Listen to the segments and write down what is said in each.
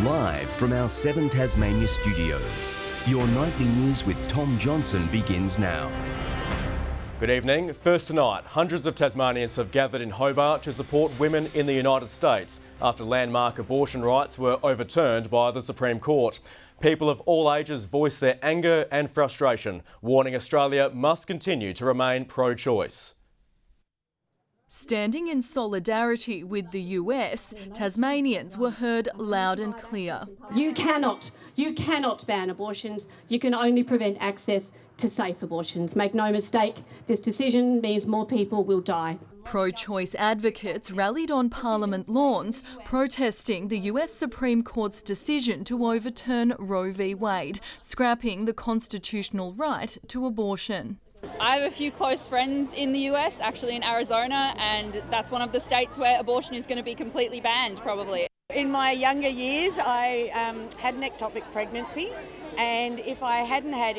Live from our 7 Tasmania studios, your nightly news with Tom Johnson begins now. Good evening. First tonight, hundreds of Tasmanians have gathered in Hobart to support women in the United States after landmark abortion rights were overturned by the Supreme Court. People of all ages voiced their anger and frustration, warning Australia must continue to remain pro-choice. Standing in solidarity with the US, Tasmanians were heard loud and clear. You cannot ban abortions. You can only prevent access to safe abortions. Make no mistake, this decision means more people will die. Pro-choice advocates rallied on Parliament lawns, protesting the US Supreme Court's decision to overturn Roe v Wade, scrapping the constitutional right to abortion. I have a few close friends in the US, actually in Arizona, and that's one of the states where abortion is going to be completely banned, probably. In my younger years, I had an ectopic pregnancy, and if I hadn't had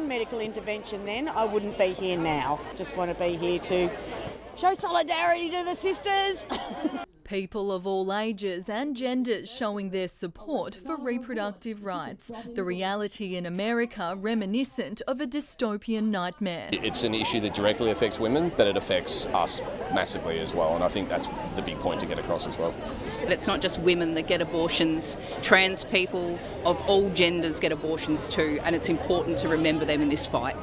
medical intervention then, I wouldn't be here now. Just want to be here to show solidarity to the sisters. People of all ages and genders showing their support for reproductive rights. The reality in America reminiscent of a dystopian nightmare. It's an issue that directly affects women, but it affects us massively as well, and I think that's the big point to get across as well. It's not just women that get abortions, trans people of all genders get abortions too, and it's important to remember them in this fight.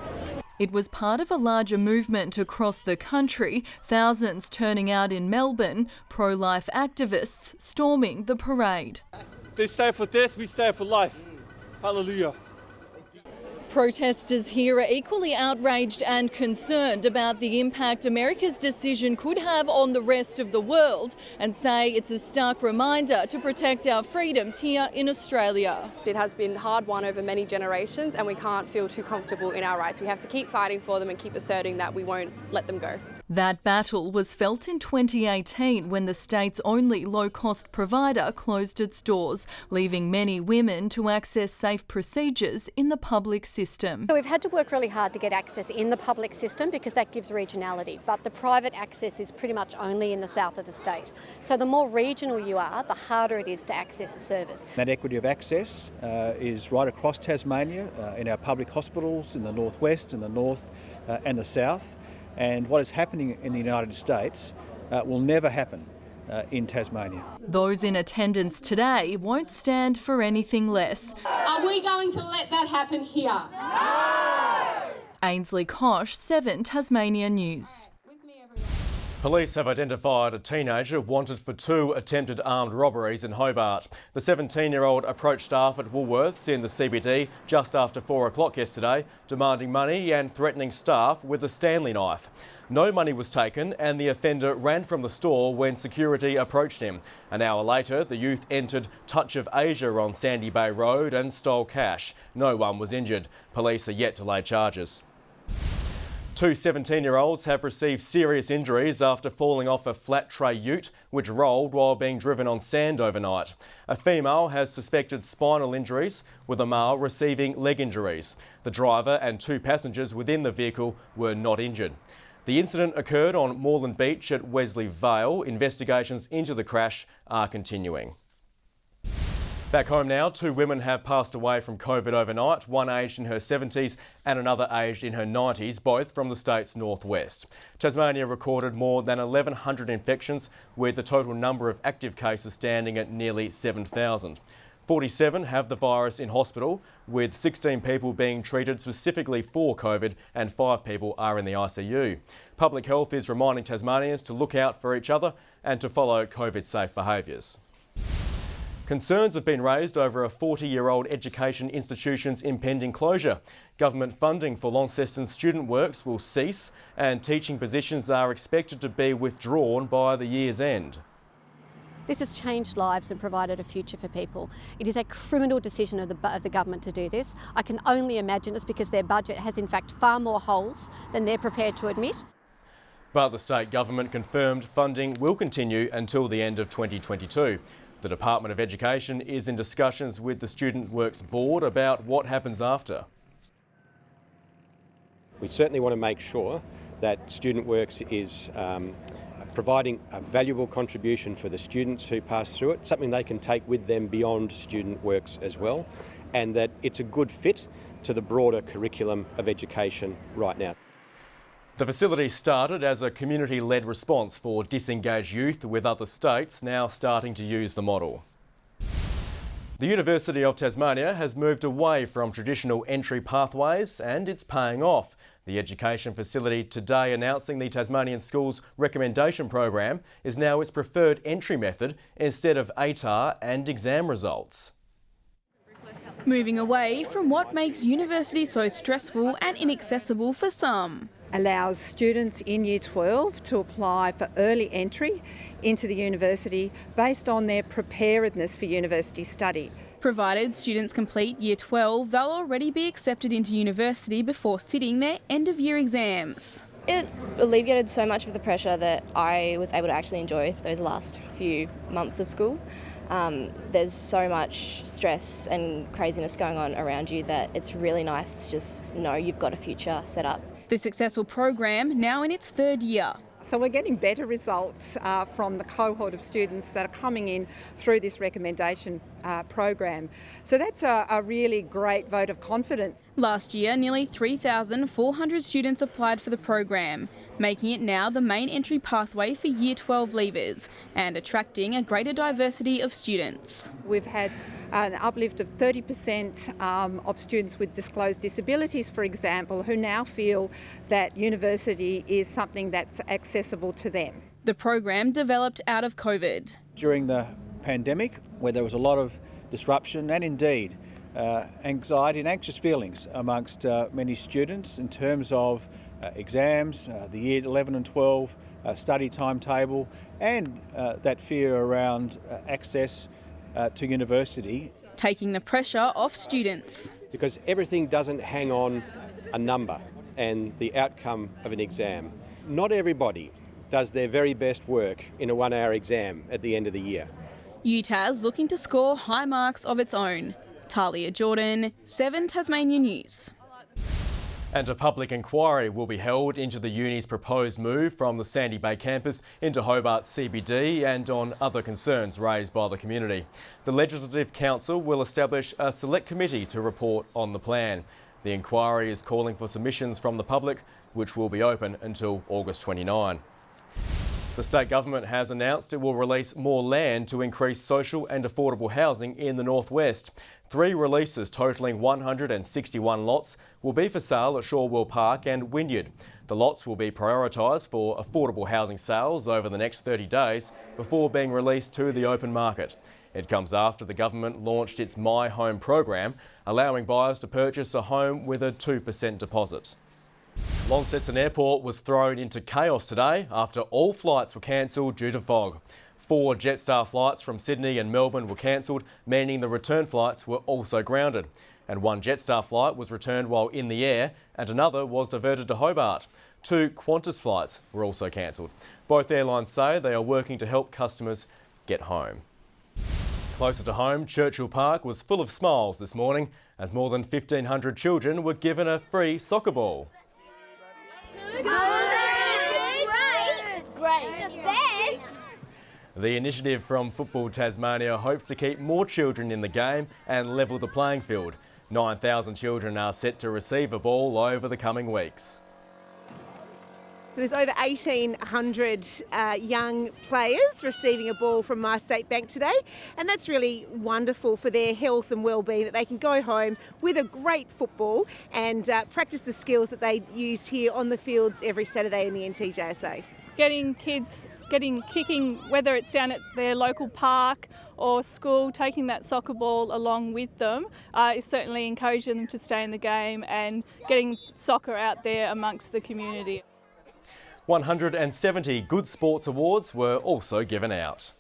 It was part of a larger movement across the country, thousands turning out in Melbourne, pro-life activists storming the parade. They stand for death, we stand for life. Hallelujah. Protesters here are equally outraged and concerned about the impact America's decision could have on the rest of the world and say it's a stark reminder to protect our freedoms here in Australia. It has been hard won over many generations and we can't feel too comfortable in our rights. We have to keep fighting for them and keep asserting that we won't let them go. That battle was felt in 2018 when the state's only low-cost provider closed its doors, leaving many women to access safe procedures in the public system. So we've had to work really hard to get access in the public system because that gives regionality, but the private access is pretty much only in the south of the state. So the more regional you are, the harder it is to access a service. That equity of access is right across Tasmania, in our public hospitals in the northwest, in the north and the south. And what is happening in the United States will never happen in Tasmania. Those in attendance today won't stand for anything less. Are we going to let that happen here? No! Ainsley Kosh, 7 Tasmania News. Police have identified a teenager wanted for 2 attempted armed robberies in Hobart. The 17-year-old approached staff at Woolworths in the CBD just after 4 o'clock yesterday, demanding money and threatening staff with a Stanley knife. No money was taken and the offender ran from the store when security approached him. An hour later, the youth entered Touch of Asia on Sandy Bay Road and stole cash. No one was injured. Police are yet to lay charges. 2 17-year-olds have received serious injuries after falling off a flat tray ute which rolled while being driven on sand overnight. A female has suspected spinal injuries, with a male receiving leg injuries. The driver and 2 passengers within the vehicle were not injured. The incident occurred on Moreland Beach at Wesley Vale. Investigations into the crash are continuing. Back home now, 2 women have passed away from COVID overnight, one aged in her 70s and another aged in her 90s, both from the state's northwest. Tasmania recorded more than 1,100 infections, with the total number of active cases standing at nearly 7,000. 47 have the virus in hospital, with 16 people being treated specifically for COVID and 5 people are in the ICU. Public Health is reminding Tasmanians to look out for each other and to follow COVID-safe behaviours. Concerns have been raised over a 40-year-old education institution's impending closure. Government funding for Launceston student works will cease and teaching positions are expected to be withdrawn by the year's end. This has changed lives and provided a future for people. It is a criminal decision of the government to do this. I can only imagine it's because their budget has in fact far more holes than they're prepared to admit. But the state government confirmed funding will continue until the end of 2022. The Department of Education is in discussions with the Student Works Board about what happens after. We certainly want to make sure that Student Works is providing a valuable contribution for the students who pass through it, something they can take with them beyond student works as well, and that it's a good fit to the broader curriculum of education right now. The facility started as a community-led response for disengaged youth, with other states now starting to use the model. The University of Tasmania has moved away from traditional entry pathways, and it's paying off. The education facility today announcing the Tasmanian Schools Recommendation Program is now its preferred entry method instead of ATAR and exam results. Moving away from what makes university so stressful and inaccessible for some. Allows students in Year 12 to apply for early entry into the university based on their preparedness for university study. Provided students complete Year 12, they'll already be accepted into university before sitting their end-of-year exams. It alleviated so much of the pressure that I was able to actually enjoy those last few months of school. There's so much stress and craziness going on around you that it's really nice to just know you've got a future set up. The successful program now in its third year. So we're getting better results from the cohort of students that are coming in through this recommendation program. So that's a really great vote of confidence. Last year, nearly 3,400 students applied for the program, making it now the main entry pathway for Year 12 leavers and attracting a greater diversity of students. We've had an uplift of 30% of students with disclosed disabilities, for example, who now feel that university is something that's accessible to them. The program developed out of COVID. During the pandemic, where there was a lot of disruption and indeed anxiety and anxious feelings amongst many students in terms of exams, the Year 11 and 12 study timetable, and that fear around access to university. Taking the pressure off students. Because everything doesn't hang on a number and the outcome of an exam. Not everybody does their very best work in a 1-hour exam at the end of the year. UTAS looking to score high marks of its own. Talia Jordan, 7 Tasmania News. And a public inquiry will be held into the uni's proposed move from the Sandy Bay campus into Hobart CBD and on other concerns raised by the community. The Legislative Council will establish a select committee to report on the plan. The inquiry is calling for submissions from the public, which will be open until August 29. The state government has announced it will release more land to increase social and affordable housing in the northwest. 3 releases totalling 161 lots will be for sale at Shorewell Park and Wynyard. The lots will be prioritised for affordable housing sales over the next 30 days before being released to the open market. It comes after the government launched its My Home program, allowing buyers to purchase a home with a 2% deposit. Launceston Airport was thrown into chaos today after all flights were cancelled due to fog. 4 Jetstar flights from Sydney and Melbourne were cancelled, meaning the return flights were also grounded. And 1 Jetstar flight was returned while in the air and another was diverted to Hobart. 2 Qantas flights were also cancelled. Both airlines say they are working to help customers get home. Closer to home, Churchill Park was full of smiles this morning as more than 1,500 children were given a free soccer ball. The initiative from Football Tasmania hopes to keep more children in the game and level the playing field. 9,000 children are set to receive a ball over the coming weeks. There's over 1,800 young players receiving a ball from My State Bank today, and that's really wonderful for their health and well-being, that they can go home with a great football and practice the skills that they use here on the fields every Saturday in the NTJSA. Getting kids kicking, whether it's down at their local park or school, taking that soccer ball along with them is certainly encouraging them to stay in the game and getting soccer out there amongst the community. 170 Good Sports Awards were also given out.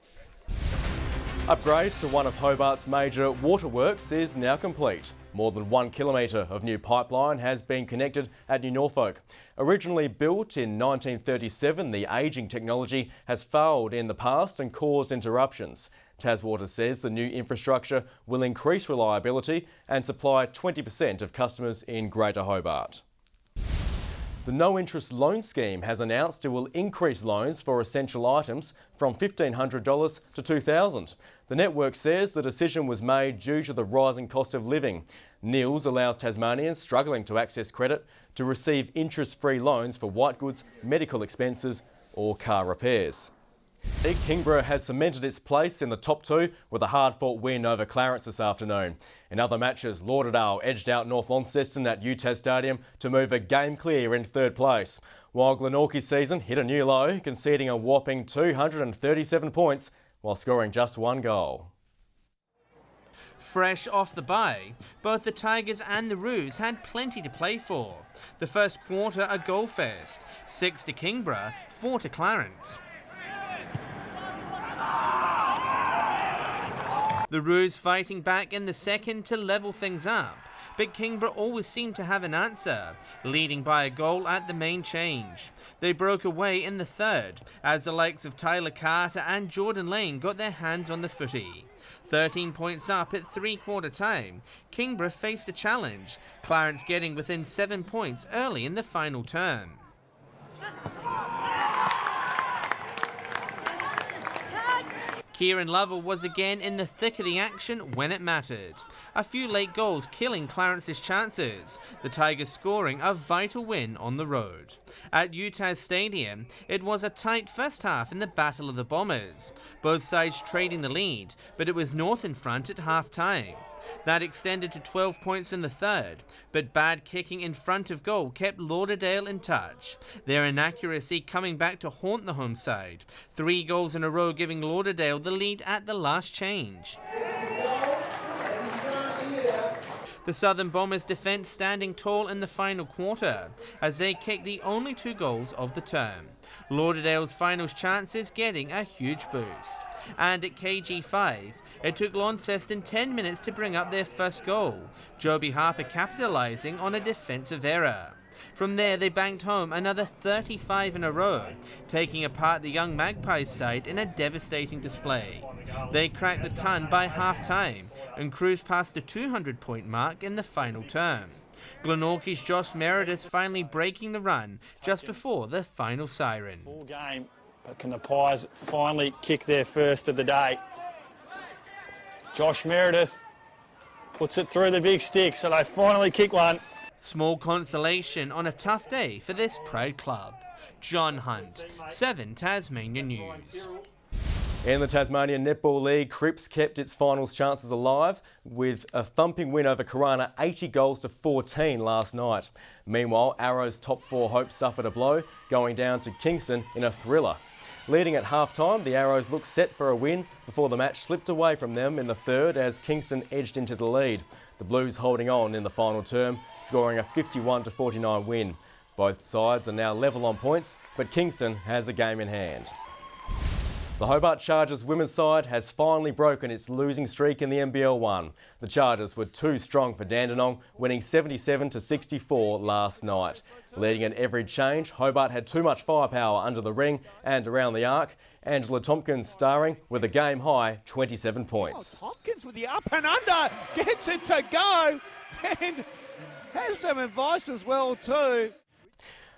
Upgrades to one of Hobart's major waterworks is now complete. More than 1 kilometre of new pipeline has been connected at New Norfolk. Originally built in 1937, the ageing technology has failed in the past and caused interruptions. Taswater says the new infrastructure will increase reliability and supply 20% of customers in Greater Hobart. The no-interest loan scheme has announced it will increase loans for essential items from $1,500 to $2,000. The network says the decision was made due to the rising cost of living. NILS allows Tasmanians struggling to access credit to receive interest-free loans for white goods, medical expenses or car repairs. Kingborough has cemented its place in the top two with a hard-fought win over Clarence this afternoon. In other matches, Lauderdale edged out North Launceston at UTAS Stadium to move a game clear in third place, while Glenorchy's season hit a new low, conceding a whopping 237 points while scoring just one goal. Fresh off the bye, both the Tigers and the Roos had plenty to play for. The first quarter a goal fest, 6 to Kingborough, 4 to Clarence. The Roos fighting back in the second to level things up, but Kingborough always seemed to have an answer, leading by a goal at the main change. They broke away in the third, as the likes of Tyler Carter and Jordan Lane got their hands on the footy. 13 points up at three-quarter time, Kingborough faced a challenge, Clarence getting within 7 points early in the final term. Kieran Lovell was again in the thick of the action when it mattered. A few late goals killing Clarence's chances, the Tigers scoring a vital win on the road. At UTAS Stadium, it was a tight first half in the Battle of the Bombers, both sides trading the lead, but it was North in front at half-time. That extended to 12 points in the third, but bad kicking in front of goal kept Lauderdale in touch. Their inaccuracy coming back to haunt the home side. 3 goals in a row giving Lauderdale the lead at the last change. The Southern Bombers' defence standing tall in the final quarter, as they kicked the only 2 goals of the term. Lauderdale's finals chances getting a huge boost. And at KG5, it took Launceston 10 minutes to bring up their first goal, Joby Harper capitalising on a defensive error. From there, they banked home another 35 in a row, taking apart the young Magpies side in a devastating display. They cracked the ton by half-time and cruised past the 200-point mark in the final term. Glenorchy's Josh Meredith finally breaking the run just before the final siren. Full game, but can the Pies finally kick their first of the day? Josh Meredith puts it through the big stick, so they finally kick one. Small consolation on a tough day for this proud club. John Hunt, 7 Tasmania News. In the Tasmanian Netball League, Cripps kept its finals chances alive with a thumping win over Corana, 80 goals to 14 last night. Meanwhile, Arrow's top 4 hopes suffered a blow, going down to Kingston in a thriller. Leading at half-time, the Arrows looked set for a win before the match slipped away from them in the third as Kingston edged into the lead. The Blues holding on in the final term, scoring a 51-49 win. Both sides are now level on points, but Kingston has a game in hand. The Hobart Chargers women's side has finally broken its losing streak in the NBL1. The Chargers were too strong for Dandenong, winning 77-64 last night. Leading at every change, Hobart had too much firepower under the ring and around the arc. Angela Tompkins starring with a game-high 27 points. Oh, Tompkins with the up and under, gets it to go and has some advice as well too.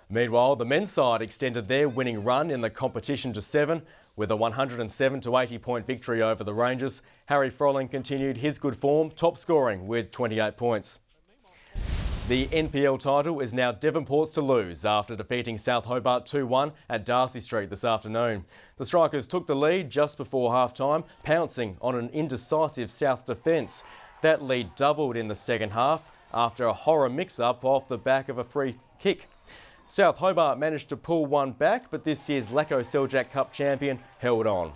Meanwhile, the men's side extended their winning run in the competition to 7 with a 107-80 point victory over the Rangers. Harry Froling continued his good form, top scoring with 28 points. The NPL title is now Devonport's to lose after defeating South Hobart 2-1 at Darcy Street this afternoon. The Strikers took the lead just before half-time, pouncing on an indecisive South defence. That lead doubled in the second half after a horror mix-up off the back of a free kick. South Hobart managed to pull one back, but this year's Lacko Seljack Cup champion held on.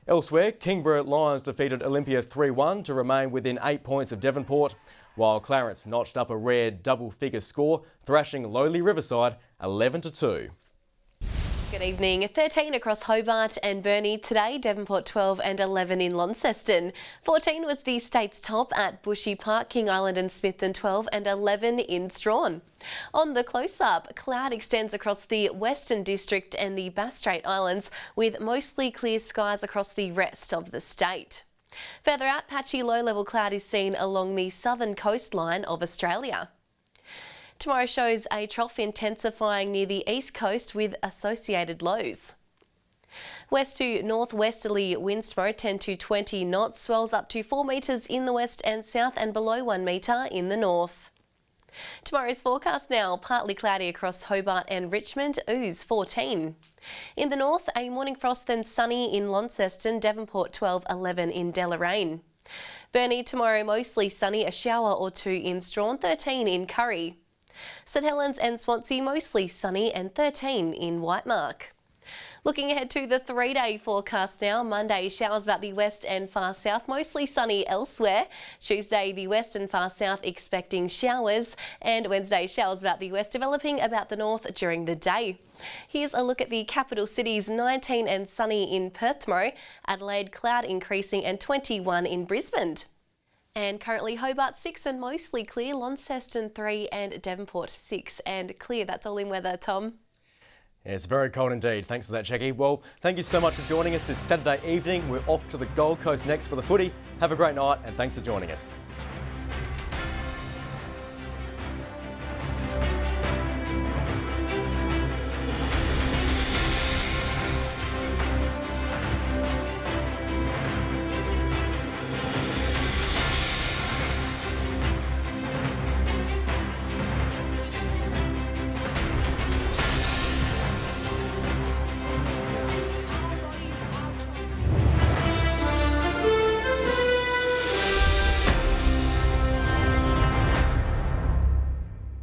Elsewhere, Kingborough Lions defeated Olympia 3-1 to remain within 8 points of Devonport, while Clarence notched up a rare double-figure score, thrashing lowly Riverside 11-2. Good evening. 13 across Hobart and Burnie today, Devonport 12 and 11 in Launceston. 14 was the state's top at Bushy Park, King Island and Smithton 12 and 11 in Strahan. On the close-up, cloud extends across the Western District and the Bass Strait Islands with mostly clear skies across the rest of the state. Further out, patchy low-level cloud is seen along the southern coastline of Australia. Tomorrow shows a trough intensifying near the east coast with associated lows. West to northwesterly winds tomorrow 10 to 20 knots, swells up to 4 metres in the west and south and below 1 metre in the north. Tomorrow's forecast now, partly cloudy across Hobart and Richmond, ooze 14. In the north, a morning frost then sunny in Launceston, Devonport 12, 11 in Deloraine. Burnie tomorrow mostly sunny, a shower or two in Strawn, 13 in Curry. St Helens and Swansea mostly sunny and 13 in Whitemark. Looking ahead to the 3-day forecast now, Monday showers about the west and far south, mostly sunny elsewhere. Tuesday the west and far south expecting showers, and Wednesday showers about the west, developing about the north during the day. Here's a look at the capital cities: 19 and sunny in Perth tomorrow, Adelaide cloud increasing and 21 in Brisbane. And currently Hobart 6 and mostly clear, Launceston 3 and Devonport 6 and clear. That's all in weather, Tom. Yeah, it's very cold indeed. Thanks for that, Jackie. Well, thank you so much for joining us this Saturday evening. We're off to the Gold Coast next for the footy. Have a great night and thanks for joining us.